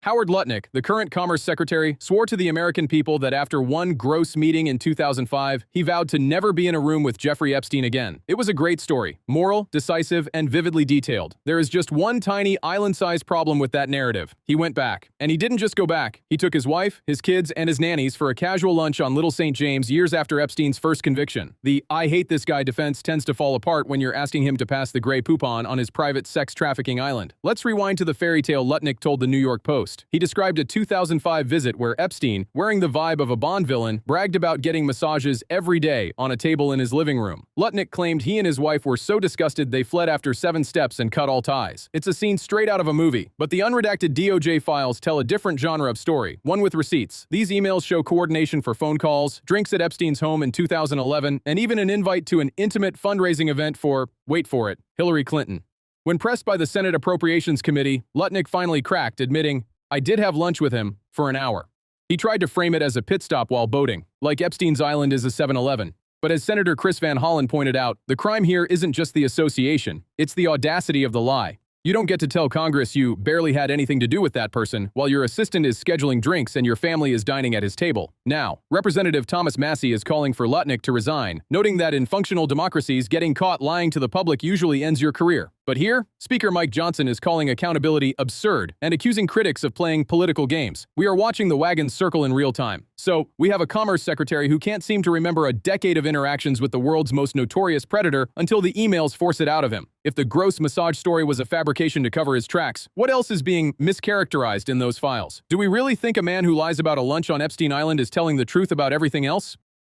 Howard Lutnick, the current Commerce Secretary, swore to the American people that after one gross meeting in 2005, he vowed to never be in a room with Jeffrey Epstein again. It was a great story, moral, decisive, and vividly detailed. There is just one tiny island-sized problem with that narrative. He went back. And he didn't just go back. He took his wife, his kids, and his nannies for a casual lunch on Little St. James years after Epstein's first conviction. The "I hate this guy" defense tends to fall apart when you're asking him to pass the gray poupon on his private sex trafficking island. Let's rewind to the fairy tale Lutnick told the New York Post. He described a 2005 visit where Epstein, wearing the vibe of a Bond villain, bragged about getting massages every day on a table in his living room. Lutnick claimed he and his wife were so disgusted they fled after 7 steps and cut all ties. It's a scene straight out of a movie, but the unredacted DOJ files tell a different genre of story, one with receipts. These emails show coordination for phone calls, drinks at Epstein's home in 2011, and even an invite to an intimate fundraising event for, wait for it, Hillary Clinton. When pressed by the Senate Appropriations Committee, Lutnick finally cracked, admitting, "I did have lunch with him for an hour." He tried to frame it as a pit stop while boating, like Epstein's Island is a 7-Eleven. But as Senator Chris Van Hollen pointed out, the crime here isn't just the association, it's the audacity of the lie. You don't get to tell Congress you barely had anything to do with that person while your assistant is scheduling drinks and your family is dining at his table. Now, Representative Thomas Massie is calling for Lutnick to resign, noting that in functional democracies, getting caught lying to the public usually ends your career. But here, Speaker Mike Johnson is calling accountability absurd and accusing critics of playing political games. We are watching the wagons circle in real time. So, we have a Commerce Secretary who can't seem to remember a decade of interactions with the world's most notorious predator until the emails force it out of him. If the gross massage story was a fabrication to cover his tracks, what else is being mischaracterized in those files? Do we really think a man who lies about a lunch on Epstein Island is telling the truth about everything else?